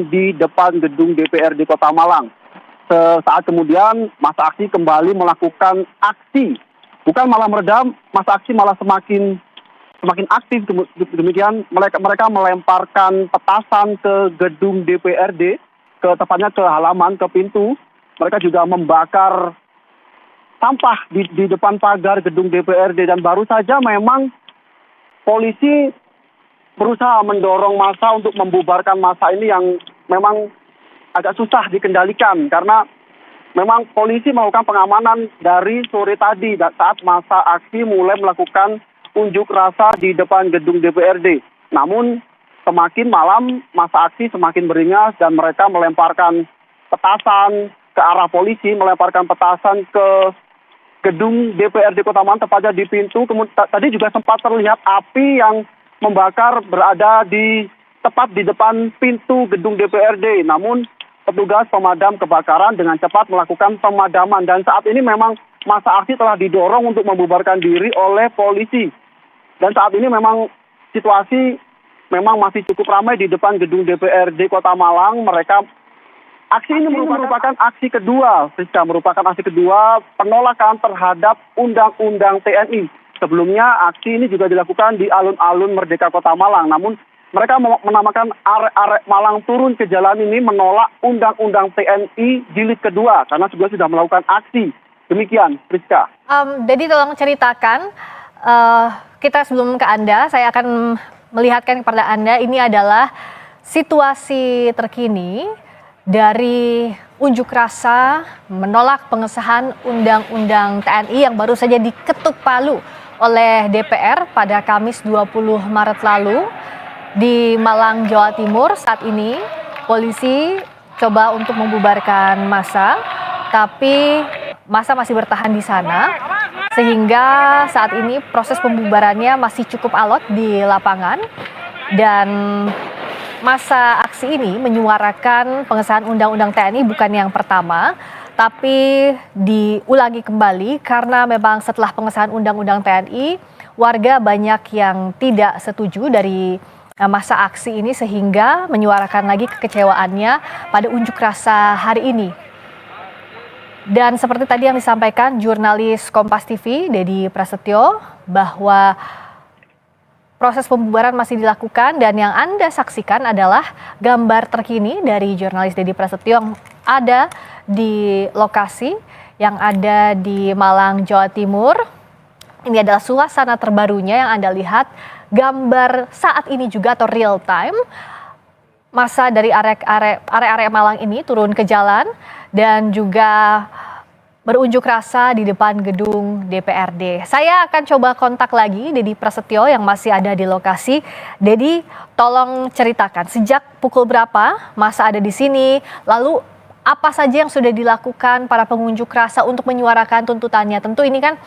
di depan gedung DPRD Kota Malang. Sesaat kemudian massa aksi kembali melakukan aksi, bukan malah meredam, massa aksi malah semakin aktif. Demikian mereka melemparkan petasan ke gedung DPRD, tepatnya ke halaman, ke pintu. Mereka juga membakar sampah di depan pagar gedung DPRD, dan baru saja memang polisi berusaha mendorong massa untuk membubarkan massa ini yang memang agak susah dikendalikan, karena memang polisi melakukan pengamanan dari sore tadi saat massa aksi mulai melakukan unjuk rasa di depan gedung DPRD. Namun semakin malam massa aksi semakin beringas dan mereka melemparkan petasan ke arah polisi, melemparkan petasan ke gedung DPRD Kota Malang, tepatnya di pintu. Kemudian tadi juga sempat terlihat api yang membakar berada tepat di depan pintu gedung DPRD. Namun petugas pemadam kebakaran dengan cepat melakukan pemadaman, dan saat ini memang massa aksi telah didorong untuk membubarkan diri oleh polisi. Dan saat ini memang situasi memang masih cukup ramai di depan gedung DPRD Kota Malang. Aksi ini merupakan aksi kedua, merupakan aksi kedua penolakan terhadap Undang-Undang TNI. Sebelumnya aksi ini juga dilakukan di alun-alun Merdeka Kota Malang. Namun mereka menamakan arek-arek Malang turun ke jalan ini menolak Undang-Undang TNI jilid kedua karena juga sudah melakukan aksi. Demikian, Priska. Jadi tolong ceritakan, kita sebelum ke Anda, saya akan melihatkan kepada Anda, ini adalah situasi terkini dari unjuk rasa menolak pengesahan Undang-Undang TNI yang baru saja diketuk palu oleh DPR pada Kamis 20 Maret lalu di Malang, Jawa Timur. Saat ini polisi coba untuk membubarkan massa, tapi massa masih bertahan di sana, sehingga saat ini proses pembubarannya masih cukup alot di lapangan. Dan massa aksi ini menyuarakan pengesahan Undang-Undang TNI bukan yang pertama, tapi diulangi kembali karena memang setelah pengesahan Undang-Undang TNI, warga banyak yang tidak setuju dari massa aksi ini sehingga menyuarakan lagi kekecewaannya pada unjuk rasa hari ini. Dan seperti tadi yang disampaikan jurnalis Kompas TV, Dedi Prasetyo, bahwa proses pembubaran masih dilakukan, dan yang Anda saksikan adalah gambar terkini dari jurnalis Dedi Prasetyo yang ada di lokasi yang ada di Malang, Jawa Timur. Ini adalah suasana terbarunya yang Anda lihat, gambar saat ini juga atau real time. Massa dari area Malang ini turun ke jalan dan juga berunjuk rasa di depan gedung DPRD. Saya akan coba kontak lagi Dedi Prasetyo yang masih ada di lokasi. Dedi, tolong ceritakan sejak pukul berapa massa ada di sini, lalu apa saja yang sudah dilakukan para pengunjuk rasa untuk menyuarakan tuntutannya. Tentu ini kan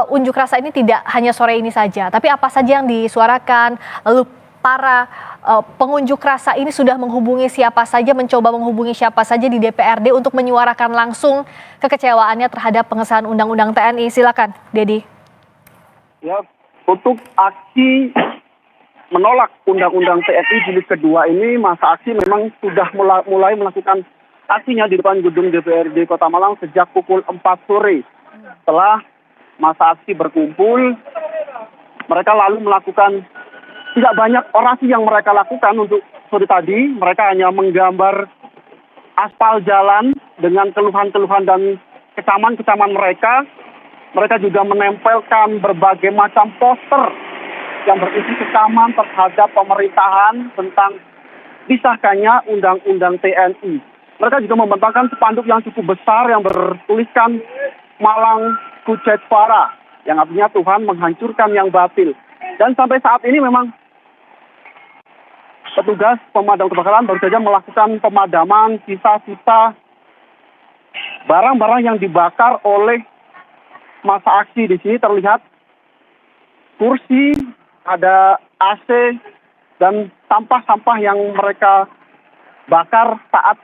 unjuk rasa ini tidak hanya sore ini saja, tapi apa saja yang disuarakan, lalu para pengunjuk rasa ini sudah menghubungi siapa saja, mencoba menghubungi siapa saja di DPRD untuk menyuarakan langsung kekecewaannya terhadap pengesahan Undang-Undang TNI. Silakan, Dedi. Ya, untuk aksi menolak Undang-Undang TNI jilid kedua ini, massa aksi memang sudah mulai melakukan aksinya di depan gedung DPRD Kota Malang sejak pukul 4 sore. Setelah massa aksi berkumpul, mereka lalu melakukan tidak banyak orasi yang mereka lakukan untuk sore tadi. Mereka hanya menggambar aspal jalan dengan keluhan-keluhan dan kecaman-kecaman mereka. Mereka juga menempelkan berbagai macam poster yang berisi kecaman terhadap pemerintahan tentang disahkannya Undang-Undang TNI. Mereka juga membentangkan spanduk yang cukup besar yang bertuliskan Malang Kucet Para, yang artinya Tuhan menghancurkan yang batil. Dan sampai saat ini memang petugas pemadam kebakaran baru saja melakukan pemadaman sisa-sisa barang-barang yang dibakar oleh massa aksi. Di sini terlihat kursi, ada AC, dan sampah-sampah yang mereka bakar saat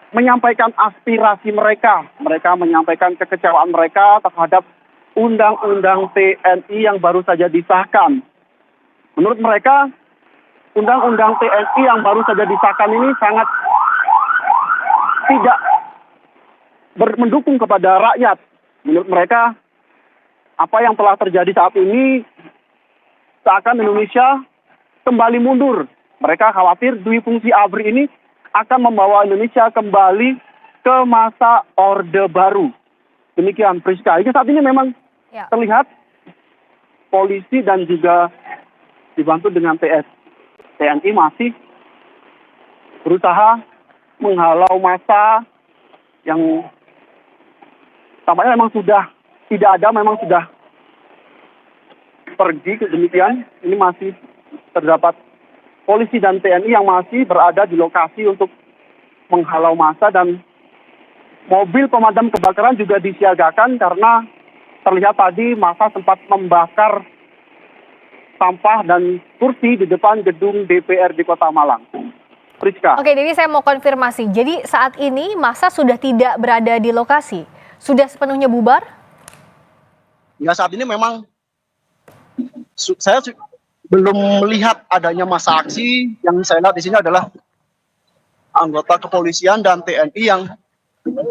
menyampaikan aspirasi mereka. Mereka menyampaikan kekecewaan mereka terhadap Undang-Undang TNI yang baru saja disahkan. Menurut mereka, Undang-Undang TNI yang baru saja disahkan ini sangat tidak mendukung kepada rakyat. Menurut mereka, apa yang telah terjadi saat ini seakan Indonesia kembali mundur. Mereka khawatir dui fungsi ABRI ini akan membawa Indonesia kembali ke masa Orde Baru. Demikian, Priska. Ini saat ini memang terlihat polisi dan juga dibantu dengan TNI masih berusaha menghalau massa yang tampaknya memang sudah tidak ada, memang sudah pergi. Demikian, ini masih terdapat polisi dan TNI yang masih berada di lokasi untuk menghalau massa, dan mobil pemadam kebakaran juga disiagakan karena terlihat tadi massa sempat membakar sampah dan kursi di depan gedung DPRD Kota Malang. Priska. Oke, jadi saya mau konfirmasi. Jadi saat ini massa sudah tidak berada di lokasi? Sudah sepenuhnya bubar? Ya, saat ini memang saya belum melihat adanya massa aksi. Yang saya lihat di sini adalah anggota kepolisian dan TNI yang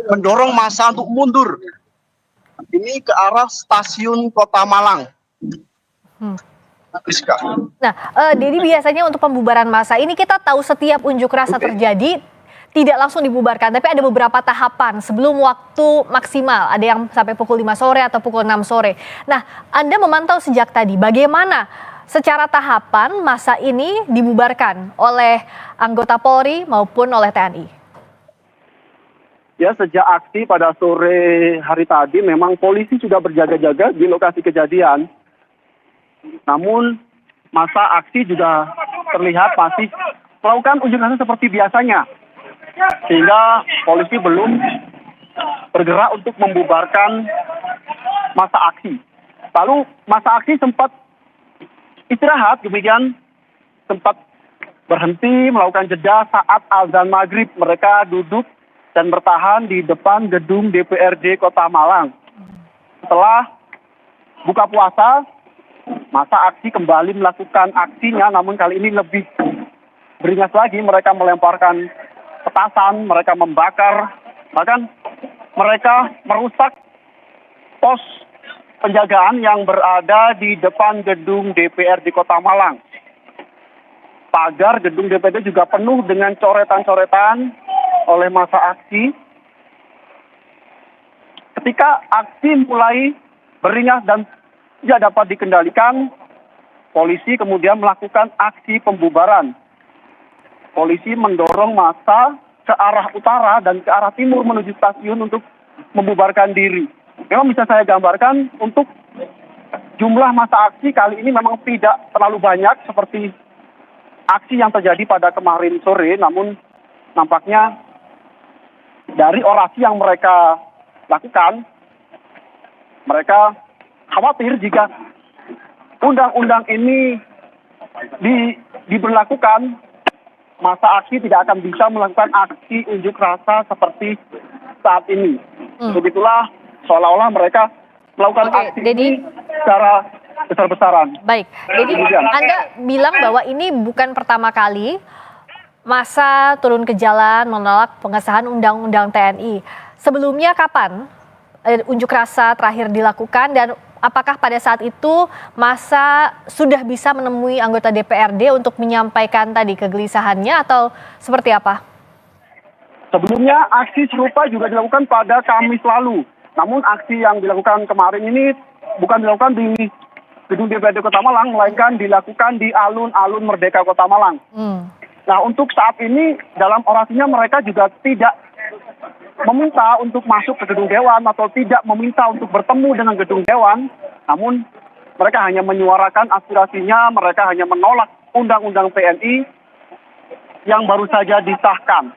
mendorong massa untuk mundur. Ini ke arah stasiun Kota Malang. Nah, jadi biasanya untuk pembubaran massa ini kita tahu setiap unjuk rasa terjadi tidak langsung dibubarkan, tapi ada beberapa tahapan sebelum waktu maksimal. Ada yang sampai pukul 5 sore atau pukul 6 sore. Nah, Anda memantau sejak tadi bagaimana secara tahapan massa ini dibubarkan oleh anggota Polri maupun oleh TNI? Ya, sejak aksi pada sore hari tadi memang polisi sudah berjaga-jaga di lokasi kejadian. Namun massa aksi juga terlihat masih melakukan unjuk rasa seperti biasanya. Sehingga polisi belum bergerak untuk membubarkan massa aksi. Lalu massa aksi sempat istirahat, demikian sempat berhenti melakukan jeda saat azan maghrib. Mereka duduk dan bertahan di depan gedung DPRD Kota Malang. Setelah buka puasa, massa aksi kembali melakukan aksinya, namun kali ini lebih beringas lagi. Mereka melemparkan petasan, mereka membakar, bahkan mereka merusak pos penjagaan yang berada di depan gedung DPRD Kota Malang. Pagar gedung DPRD juga penuh dengan coretan-coretan oleh massa aksi. Ketika aksi mulai beringas dan tidak dapat dikendalikan, polisi kemudian melakukan aksi pembubaran. Polisi mendorong massa ke arah utara dan ke arah timur menuju stasiun untuk membubarkan diri. Memang bisa saya gambarkan untuk jumlah massa aksi kali ini memang tidak terlalu banyak seperti aksi yang terjadi pada kemarin sore, namun nampaknya dari orasi yang mereka lakukan, mereka khawatir jika undang-undang ini diberlakukan, massa aksi tidak akan bisa melakukan aksi unjuk rasa seperti saat ini. Begitulah seolah-olah mereka melakukan aksi ini secara besar-besaran. Baik, jadi Anda bilang bahwa ini bukan pertama kali massa turun ke jalan menolak pengesahan undang-undang TNI. Sebelumnya kapan unjuk rasa terakhir dilakukan, dan apakah pada saat itu massa sudah bisa menemui anggota DPRD untuk menyampaikan tadi kegelisahannya atau seperti apa? Sebelumnya aksi serupa juga dilakukan pada Kamis lalu. Namun aksi yang dilakukan kemarin ini bukan dilakukan di gedung DPRD Kota Malang, melainkan dilakukan di alun-alun Merdeka Kota Malang. Nah, untuk saat ini dalam orasinya mereka juga tidak meminta untuk masuk ke gedung dewan atau tidak meminta untuk bertemu dengan gedung dewan, namun mereka hanya menyuarakan aspirasinya. Mereka hanya menolak undang-undang TNI yang baru saja disahkan.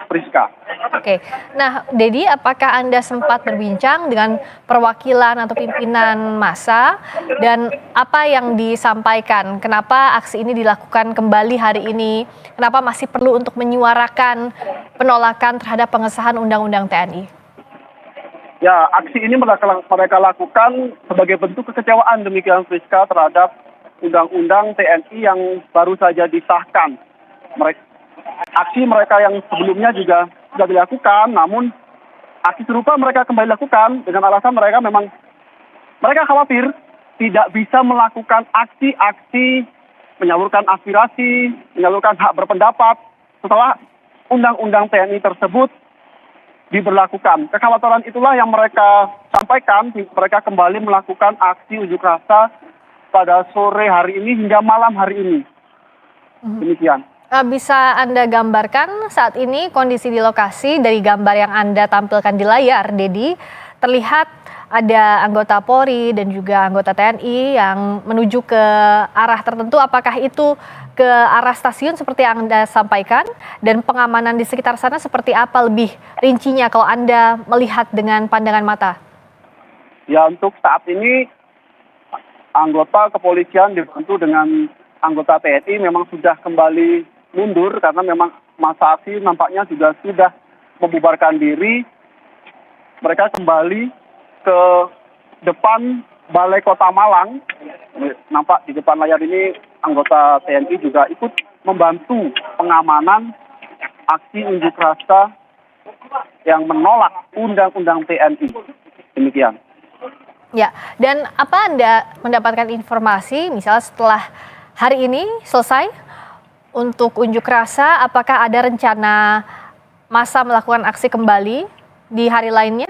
Priska. Oke, nah Dedi, apakah Anda sempat berbincang dengan perwakilan atau pimpinan massa, dan apa yang disampaikan? Kenapa aksi ini dilakukan kembali hari ini? Kenapa masih perlu untuk menyuarakan penolakan terhadap pengesahan undang-undang TNI? Ya, aksi ini mereka lakukan sebagai bentuk kekecewaan, demikian Priska, terhadap undang-undang TNI yang baru saja disahkan. Aksi mereka yang sebelumnya juga sudah dilakukan, namun aksi serupa mereka kembali lakukan dengan alasan mereka khawatir tidak bisa melakukan aksi-aksi menyalurkan aspirasi, menyalurkan hak berpendapat setelah undang-undang TNI tersebut diberlakukan. Kekhawatiran itulah yang mereka sampaikan, mereka kembali melakukan aksi unjuk rasa pada sore hari ini hingga malam hari ini. Demikian. Bisa Anda gambarkan saat ini kondisi di lokasi dari gambar yang Anda tampilkan di layar, Dedi, terlihat ada anggota Polri dan juga anggota TNI yang menuju ke arah tertentu. Apakah itu ke arah stasiun seperti yang Anda sampaikan? Dan pengamanan di sekitar sana seperti apa lebih rincinya kalau Anda melihat dengan pandangan mata? Ya, untuk saat ini anggota kepolisian dibantu dengan anggota TNI memang sudah kembali mundur karena memang masa aksi nampaknya juga sudah membubarkan diri. Mereka kembali ke depan Balai Kota Malang. Nampak di depan layar ini anggota TNI juga ikut membantu pengamanan aksi unjuk rasa yang menolak undang-undang TNI. Demikian. Ya, dan apa Anda mendapatkan informasi misalnya setelah hari ini selesai untuk unjuk rasa, apakah ada rencana massa melakukan aksi kembali di hari lainnya?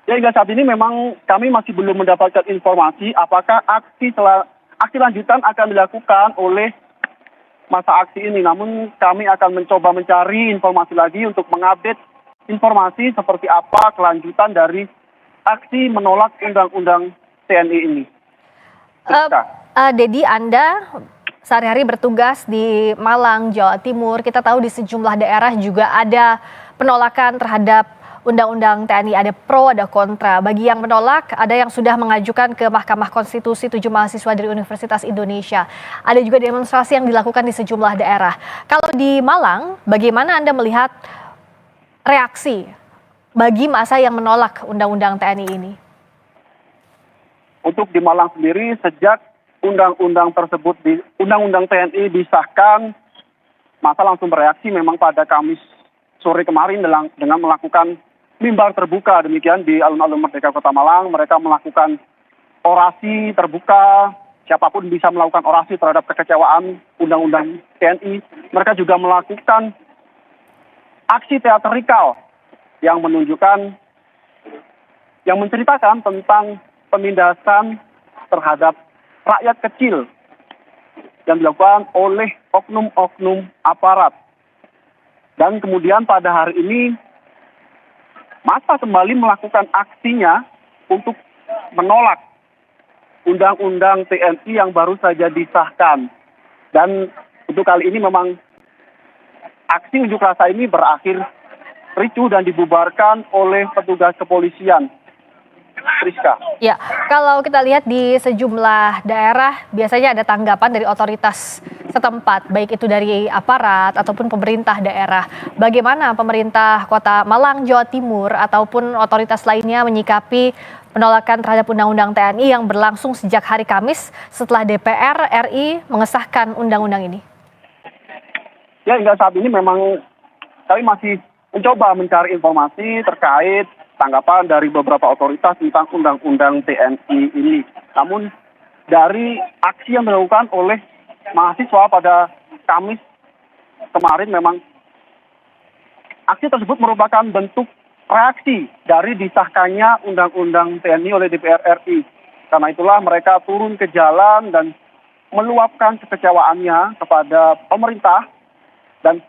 Ya, hingga saat ini memang kami masih belum mendapatkan informasi apakah aksi lanjutan akan dilakukan oleh masa aksi ini. Namun kami akan mencoba mencari informasi lagi untuk mengupdate informasi seperti apa kelanjutan dari aksi menolak undang-undang TNI ini. Dedi, Anda sehari-hari bertugas di Malang, Jawa Timur. Kita tahu di sejumlah daerah juga ada penolakan terhadap undang-undang TNI, ada pro, ada kontra. Bagi yang menolak, ada yang sudah mengajukan ke Mahkamah Konstitusi 7 mahasiswa dari Universitas Indonesia. Ada juga demonstrasi yang dilakukan di sejumlah daerah. Kalau di Malang, bagaimana Anda melihat reaksi bagi massa yang menolak undang-undang TNI ini? Untuk di Malang sendiri, sejak undang-undang TNI disahkan, massa langsung bereaksi memang pada Kamis sore kemarin dengan melakukan mimbar terbuka. Demikian di alun-alun Merdeka Kota Malang, mereka melakukan orasi terbuka. Siapapun bisa melakukan orasi terhadap kekecewaan undang-undang TNI. Mereka juga melakukan aksi teatrikal yang menceritakan tentang penindasan terhadap rakyat kecil yang dilakukan oleh oknum-oknum aparat. Dan kemudian pada hari ini massa kembali melakukan aksinya untuk menolak undang-undang TNI yang baru saja disahkan. Dan untuk kali ini memang aksi unjuk rasa ini berakhir ricuh dan dibubarkan oleh petugas kepolisian. Priska. Ya, kalau kita lihat di sejumlah daerah biasanya ada tanggapan dari otoritas setempat, baik itu dari aparat ataupun pemerintah daerah. Bagaimana pemerintah Kota Malang, Jawa Timur ataupun otoritas lainnya menyikapi penolakan terhadap undang-undang TNI yang berlangsung sejak hari Kamis setelah DPR RI mengesahkan undang-undang ini? Ya, hingga saat ini memang kami masih mencoba mencari informasi terkait tanggapan dari beberapa otoritas tentang undang-undang TNI ini. Namun dari aksi yang dilakukan oleh mahasiswa pada Kamis kemarin memang aksi tersebut merupakan bentuk reaksi dari disahkannya undang-undang TNI oleh DPR RI. Karena itulah mereka turun ke jalan dan meluapkan kekecewaannya kepada pemerintah dan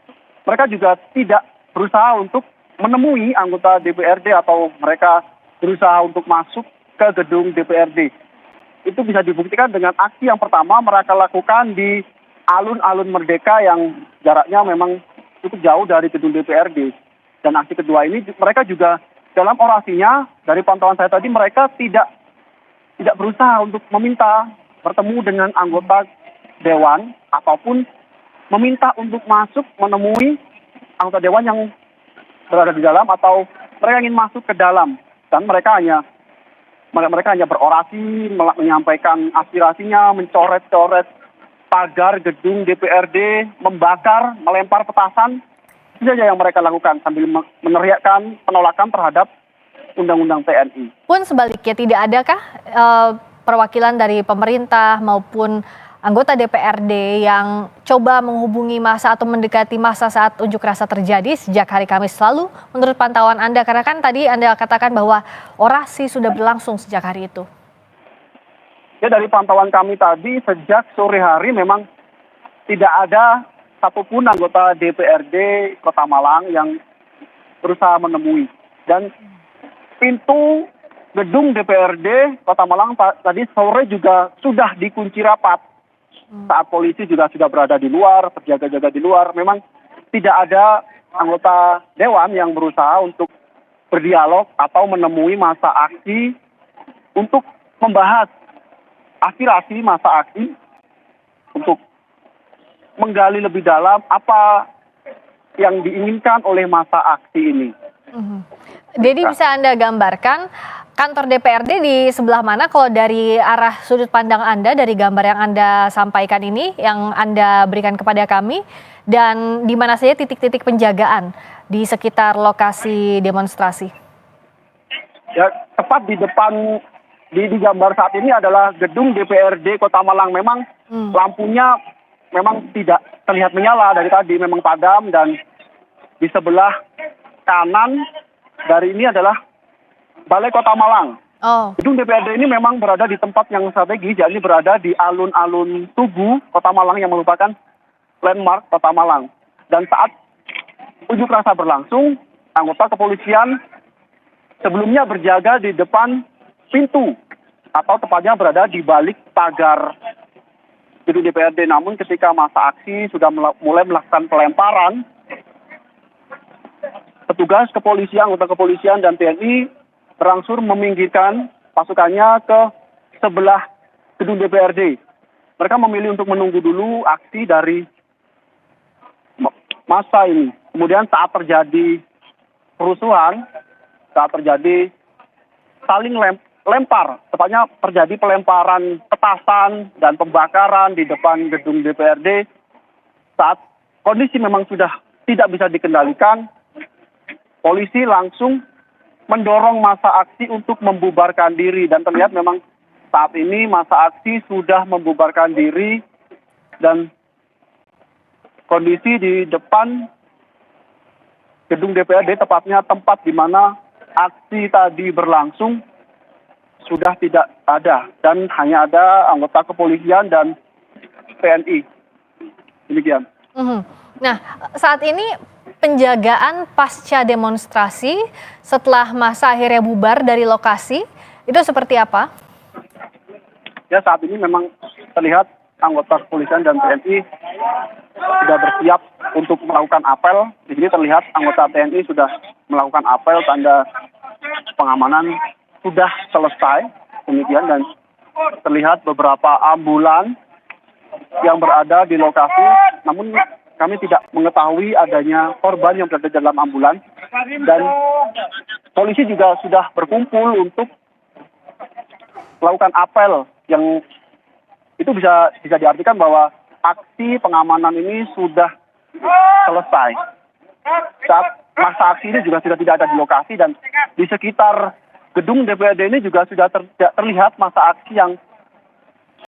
mereka juga tidak berusaha untuk menemui anggota DPRD atau mereka berusaha untuk masuk ke gedung DPRD. Itu bisa dibuktikan dengan aksi yang pertama mereka lakukan di alun-alun Merdeka yang jaraknya memang cukup jauh dari gedung DPRD. Dan aksi kedua ini mereka juga dalam orasinya, dari pantauan saya tadi, mereka tidak berusaha untuk meminta bertemu dengan anggota dewan ataupun meminta untuk masuk menemui anggota dewan yang berada di dalam atau mereka ingin masuk ke dalam, dan mereka hanya berorasi, menyampaikan aspirasinya, mencoret-coret pagar gedung DPRD, membakar, melempar petasan Itu saja yang mereka lakukan sambil meneriakkan penolakan terhadap Undang-Undang TNI. Pun sebaliknya, tidak adakah perwakilan dari pemerintah maupun anggota DPRD yang coba menghubungi massa atau mendekati massa saat unjuk rasa terjadi sejak hari Kamis lalu menurut pantauan Anda? Karena kan tadi Anda katakan bahwa orasi sudah berlangsung sejak hari itu. Ya, dari pantauan kami tadi sejak sore hari memang tidak ada satupun anggota DPRD Kota Malang yang berusaha menemui. Dan pintu gedung DPRD Kota Malang tadi sore juga sudah dikunci rapat. Saat polisi juga sudah berada di luar, berjaga-jaga di luar. Memang tidak ada anggota dewan yang berusaha untuk berdialog atau menemui massa aksi untuk membahas aspirasi massa aksi, untuk menggali lebih dalam apa yang diinginkan oleh massa aksi ini. Jadi bisa Anda gambarkan kantor DPRD di sebelah mana kalau dari arah sudut pandang Anda, dari gambar yang Anda sampaikan ini, yang Anda berikan kepada kami, dan di mana saja titik-titik penjagaan di sekitar lokasi demonstrasi? Ya, tepat di depan di gambar saat ini adalah gedung DPRD Kota Malang. Memang lampunya memang tidak terlihat menyala dari tadi, memang padam, dan di sebelah kanan dari ini adalah Balai Kota Malang. Gedung DPRD ini memang berada di tempat yang strategis, yakni berada di alun-alun Tugu Kota Malang yang merupakan landmark Kota Malang. Dan saat unjuk rasa berlangsung, anggota kepolisian sebelumnya berjaga di depan pintu atau tepatnya berada di balik pagar gedung DPRD. Namun ketika massa aksi sudah mulai melakukan pelemparan, petugas kepolisian, anggota kepolisian dan TNI berangsur meminggirkan pasukannya ke sebelah gedung DPRD. Mereka memilih untuk menunggu dulu aksi dari massa ini. Kemudian saat terjadi kerusuhan, saat terjadi saling lempar, tepatnya terjadi pelemparan petasan dan pembakaran di depan gedung DPRD. Saat kondisi memang sudah tidak bisa dikendalikan, polisi langsung mendorong massa aksi untuk membubarkan diri, dan terlihat memang saat ini massa aksi sudah membubarkan diri dan kondisi di depan gedung DPRD, tepatnya tempat di mana aksi tadi berlangsung, sudah tidak ada dan hanya ada anggota kepolisian dan TNI. Demikian. Nah, saat ini penjagaan pasca demonstrasi setelah massa akhirnya bubar dari lokasi, itu seperti apa? Ya, saat ini memang terlihat anggota kepolisian dan TNI sudah bersiap untuk melakukan apel. Di sini terlihat anggota TNI sudah melakukan apel, tanda pengamanan sudah selesai. Demikian, dan terlihat beberapa ambulan yang berada di lokasi, namun kami tidak mengetahui adanya korban yang berada dalam ambulan, dan polisi juga sudah berkumpul untuk melakukan apel yang itu bisa diartikan bahwa aksi pengamanan ini sudah selesai. Saat masa aksi ini juga sudah tidak ada di lokasi, dan di sekitar gedung DPRD ini juga sudah terlihat masa aksi yang